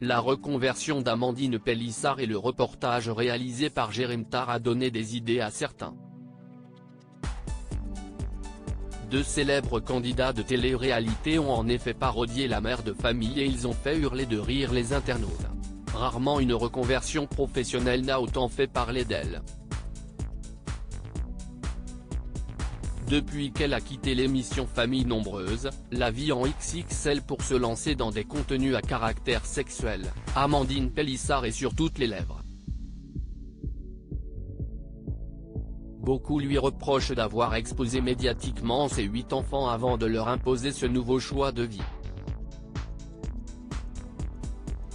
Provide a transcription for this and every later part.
La reconversion d'Amandine Pélissard et le reportage réalisé par Jérém Star a donné des idées à certains. Deux célèbres candidats de télé-réalité ont en effet parodié la mère de famille et ils ont fait hurler de rire les internautes. Rarement une reconversion professionnelle n'a autant fait parler d'elle. Depuis qu'elle a quitté l'émission Famille Nombreuse, la vie en XXL pour se lancer dans des contenus à caractère sexuel, Amandine Pélissard est sur toutes les lèvres. Beaucoup lui reprochent d'avoir exposé médiatiquement ses 8 enfants avant de leur imposer ce nouveau choix de vie.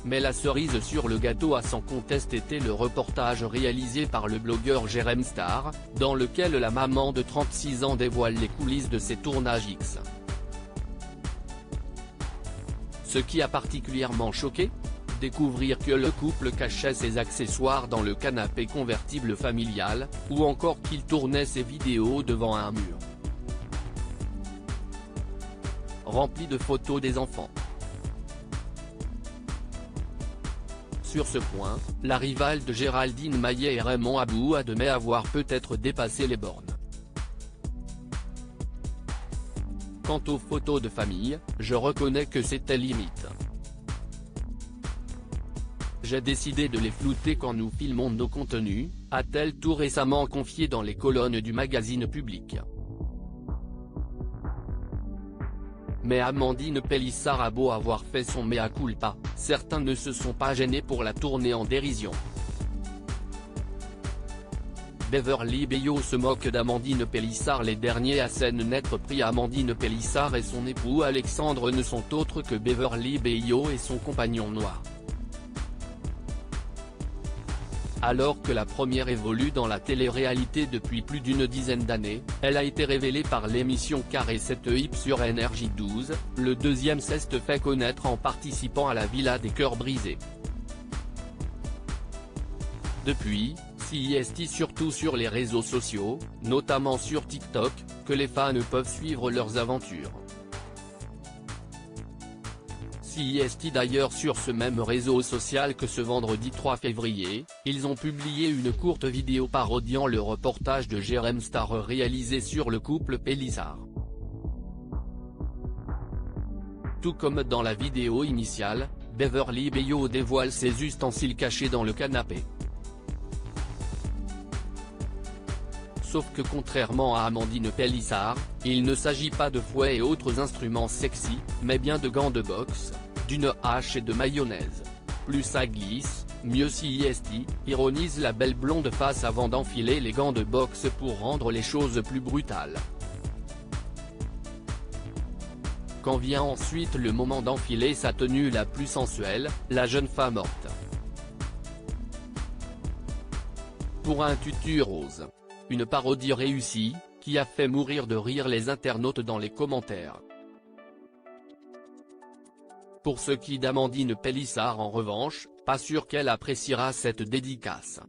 Mais la cerise sur le gâteau a sans conteste été le reportage réalisé par le blogueur Jérém Star, dans lequel la maman de 36 ans dévoile les coulisses de ses tournages X. Ce qui a particulièrement choqué ? Découvrir que le couple cachait ses accessoires dans le canapé convertible familial, ou encore qu'il tournait ses vidéos devant un mur rempli de photos des enfants. Sur ce point, la rivale de Géraldine Maillet et Raymond Abou admet avoir peut-être dépassé les bornes. Quant aux photos de famille, je reconnais que c'était limite. J'ai décidé de les flouter quand nous filmons nos contenus, a-t-elle tout récemment confié dans les colonnes du magazine Public. Mais Amandine Pélissard a beau avoir fait son mea culpa, certains ne se sont pas gênés pour la tourner en dérision. Beverly Beyo se moque d'Amandine Pélissard. Les derniers à scène n'être pris. Amandine Pélissard et son époux Alexandre ne sont autres que Beverly Beyo et son compagnon noir. Alors que la première évolue dans la télé-réalité depuis plus d'une dizaine d'années, elle a été révélée par l'émission Carré 7 Hip sur NRJ12, le deuxième s'est fait connaître en participant à la Villa des Cœurs Brisés. Depuis, c'est surtout sur les réseaux sociaux, notamment sur TikTok, que les fans peuvent suivre leurs aventures. C'est d'ailleurs sur ce même réseau social que ce vendredi 3 février, ils ont publié une courte vidéo parodiant le reportage de Jérém Star réalisé sur le couple Pélissard. Tout comme dans la vidéo initiale, Beverly Beyo dévoile ses ustensiles cachés dans le canapé. Sauf que contrairement à Amandine Pélissard, il ne s'agit pas de fouets et autres instruments sexy, mais bien de gants de boxe, d'une hache et de mayonnaise. Plus ça glisse, mieux ironise la belle blonde face avant d'enfiler les gants de boxe pour rendre les choses plus brutales. Quand vient ensuite le moment d'enfiler sa tenue la plus sensuelle, la jeune femme opte pour un tutu rose. Une parodie réussie, qui a fait mourir de rire les internautes dans les commentaires. Pour ce qui d'Amandine Pélissard en revanche, pas sûr qu'elle appréciera cette dédicace.